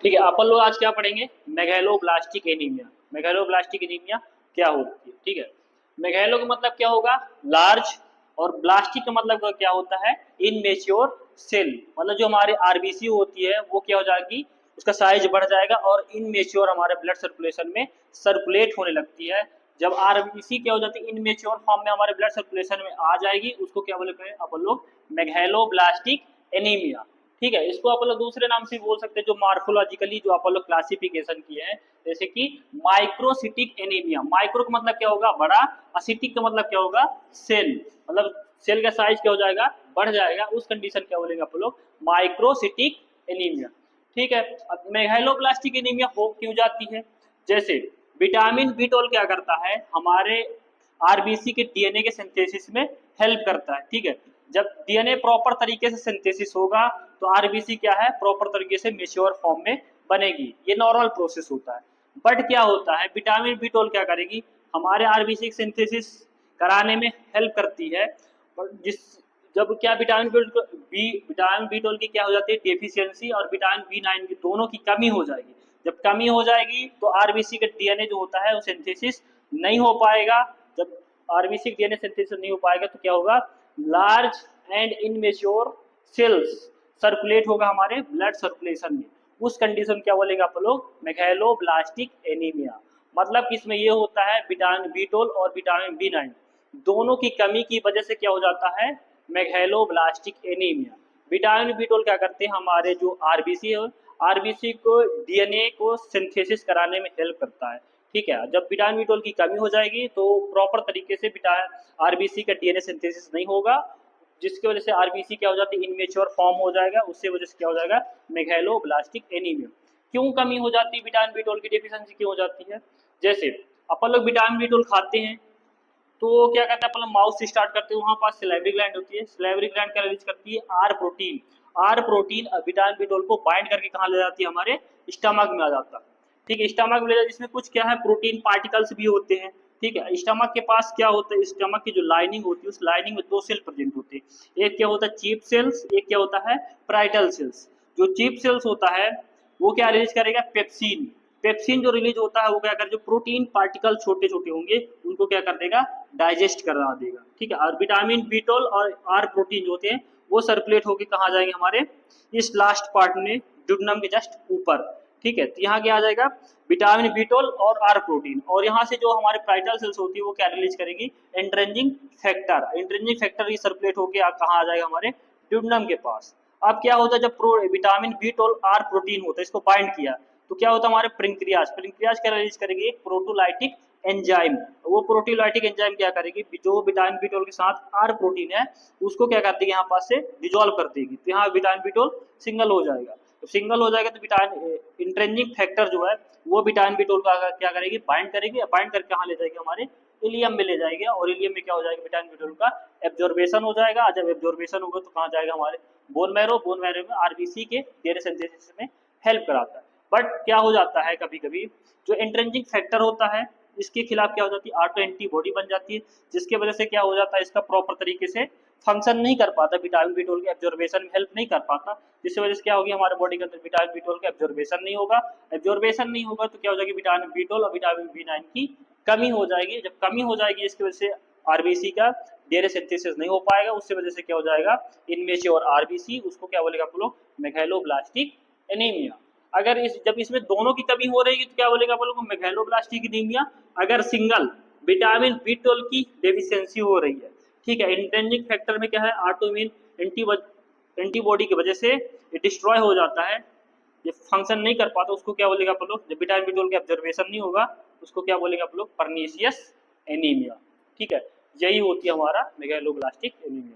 ठीक है, अपन लोग आज क्या पढ़ेंगे, मेगालोब्लास्टिक एनीमिया। मेगालोब्लास्टिक एनीमिया क्या होती है, ठीक है। मेगालो का मतलब क्या होगा, लार्ज, और ब्लास्टिक का मतलब क्या होता है, इनमेच्योर सेल। मतलब जो हमारे आरबीसी होती है वो क्या हो जाएगी, उसका साइज बढ़ जाएगा और इनमेच्योर हमारे ब्लड सर्कुलेशन में सर्कुलेट होने लगती है। जब आरबीसी क्या हो जाती है, इनमेच्योर फॉर्म में हमारे ब्लड सर्कुलेशन में आ जाएगी, उसको क्या बोलते हैं अपन लोग, मेगालोब्लास्टिक एनीमिया। ठीक है, इसको अपन लोग दूसरे नाम से बोल सकते हैं, जो मार्फोलॉजिकली जो अपन लोग क्लासिफिकेशन किए हैं, जैसे कि माइक्रोसिटिक एनीमिया। माइक्रो का मतलब क्या होगा, बड़ा, असिटिक का मतलब क्या होगा, सेल, मतलब सेल का साइज क्या हो जाएगा, बढ़ जाएगा, उस कंडीशन क्या बोलेंगे अपन लोग, माइक्रोसिटिक एनीमिया। ठीक है, अब मेगालोब्लास्टिक एनीमिया हो क्यों जाती है, जैसे विटामिन बी12 क्या करता है, हमारे आरबीसी के डीएनए के सिंथेसिस में हेल्प करता है। ठीक है, जब डीएनए प्रॉपर तरीके से सिंथेसिस होगा तो आरबीसी क्या है, प्रॉपर तरीके से मेच्योर फॉर्म में बनेगी, ये नॉर्मल प्रोसेस होता है। बट क्या होता है, विटामिन बी12 क्या करेगी, हमारे आरबीसी सिंथेसिस कराने में हेल्प करती है, और जिस जब क्या विटामिन बी12 की क्या हो जाती है, डेफिशिएंसी, और विटामिन बी9 की दोनों की कमी हो जाएगी। जब कमी हो जाएगी तो आरबीसी का डीएनए जो होता है वो सिंथेसिस नहीं हो पाएगा। जब आरबीसी डीएनए सिंथेसिस नहीं हो पाएगा तो क्या होगा, large and immature sales circulate होगा हमारे ब्लड सर्कुलेशन में, उस कंडीशन क्या बोलेगा आप लोग, मेगालोब्लास्टिक एनीमिया। मतलब इसमें ये होता है, विटामिन बी12 और विटामिन बी9 दोनों की कमी की वजह से क्या हो जाता है, मेगालोब्लास्टिक एनीमिया। विटामिन बी12 क्या करते हैं, हमारे जो आरबीसी है, आरबीसी को डीएनए को सिंथेसिस कराने में हेल्प करता है। ठीक है, जब विटामिन बी12 की कमी हो जाएगी तो प्रॉपर तरीके से आरबीसी का डीएनए सिंथेसिस नहीं होगा, जिसकी वजह से आरबीसी क्या हो जाती है, इनमेच्योर फॉर्म हो जाएगा, उससे वजह से क्या हो जाएगा, मेगालोब्लास्टिक एनीमिया। क्यों कमी हो जाती है, विटामिन बी12 की डेफिशिएंसी क्यों हो जाती है, जैसे अपन लोग विटामिन बी12 खाते हैं तो क्या कहते हैं, अपन माउथ से स्टार्ट करते हैं, वहां पास सिलेवरी ग्लैंड होती है, सिलेवरी ग्लैंड क्या रिलीज करती है, R protein. R protein vitamin बी12 को बाइंड करके कहाँ ले जाती है, हमारे स्टमक में आ जाता है। ठीक है, स्टमक में ले जाती है, इसमें कुछ क्या है, प्रोटीन पार्टिकल्स भी होते हैं। ठीक है, स्टमक के पास क्या होता है, स्टमक की जो लाइनिंग होती है उस लाइनिंग में दो सेल प्रेजेंट होते हैं, एक क्या होता है चीफ सेल्स, एक क्या होता है प्राइटल सेल्स। जो चीफ सेल्स होता है वो क्या रिलीज करेगा, पेप्सिन। पेप्सिन जो रिलीज होता है वो क्या कर, जो प्रोटीन पार्टिकल छोटे छोटे होंगे उनको क्या कर देगा, डाइजेस्ट करा देगा। ठीक है, और विटामिन बी12 और आर प्रोटीन जो होते हैं वो सर्कुलेट होकर कहाँ जाएंगे, हमारे इस लास्ट पार्ट में ड्यूडेनम के जस्ट ऊपर। ठीक है, तो यहाँ क्या आ जाएगा, विटामिन बी12 और आर प्रोटीन, और यहाँ से जो हमारे प्राइटल सेल्स होती है वो क्या रिलीज करेगी, एंट्रेंजिंग फैक्टर। एंट्रेंजिंग फैक्टर ये सर्कुलेट होकर कहाँ आ जाएगा, हमारे ड्यूडेनम के पास। अब क्या होता है, जब विटामिन बी12 आर प्रोटीन होता है, इसको बाइंड किया तो क्या होता है, हमारे प्रिंक्रियाज प्रिंक्रियाज क्या रिलीज करेगी, एक प्रोटोलाइटिक एंजाइम। वो प्रोटीलाइटिक एंजाइम क्या करेगी, जो विटामिन बी12 के साथ आर प्रोटीन है उसको क्या कर देगी, यहाँ पास से डिजोल्व कर देगी, तो यहाँ विटामिन बी12 सिंगल हो जाएगा। तो सिंगल हो जाएगा तो विटामिन इंट्रेंजिक फैक्टर जो है वो विटामिन बी12 का क्या करेगी, बाइंड करेगी, बाइंड करके कहाँ ले जाएगी, हमारे इलियम में ले जाएगी, और इलियम में क्या हो जाएगा, विटामिन बी12 का एब्जॉर्बेशन हो जाएगा। जब एब्जॉर्बेशन होगा तो कहाँ जाएगा, हमारे बोन मैरो, बोन मैरो में आरबीसी के डीएनए सिंथेसिस में हेल्प कराता है। बट क्या हो जाता है, कभी कभी जो इंट्रिंसिक फैक्टर होता है इसके खिलाफ क्या हो जाती है, ऑटो एंटीबॉडी बन जाती है, जिसकी वजह से क्या हो जाता है, इसका प्रॉपर तरीके से फंक्शन नहीं कर पाता, विटामिन बी12 के एब्जॉर्बेशन में हेल्प नहीं कर पाता, जिसकी वजह से क्या होगी, हमारे बॉडी के अंदर विटामिन बी12 का एब्जॉर्बेशन नहीं होगा। एब्जॉर्बेशन नहीं होगा तो क्या हो जाएगी, विटामिन बी12 और विटामिन बी9 की कमी हो जाएगी। जब कमी हो जाएगी इसकी वजह से आरबीसी का डीएनए सिंथेसिस नहीं हो पाएगा, उससे वजह से क्या हो जाएगा, इनमेच्योर आरबीसी, उसको क्या बोलेगा आप लोग, मेगालोब्लास्टिक एनीमिया। अगर जब इसमें दोनों की कमी हो रही है तो क्या बोलेगा आप लोग, मेगालोब्लास्टिक एनीमिया। अगर सिंगल विटामिन बी12 की डेफिशिएंसी हो रही है, ठीक है, इंट्रिंसिक फैक्टर में क्या है, ऑटोइम्यून एंटीबॉडी की वजह से ये डिस्ट्रॉय हो जाता है, ये फंक्शन नहीं कर पाता, उसको क्या बोलेगा आप लोग, जब विटामिन बी12 का एब्जॉर्बेशन नहीं होगा उसको क्या बोलेगा आप लोग, परनीशियस एनीमिया। ठीक है, यही होती है हमारा मेगालोब्लास्टिक एनीमिया।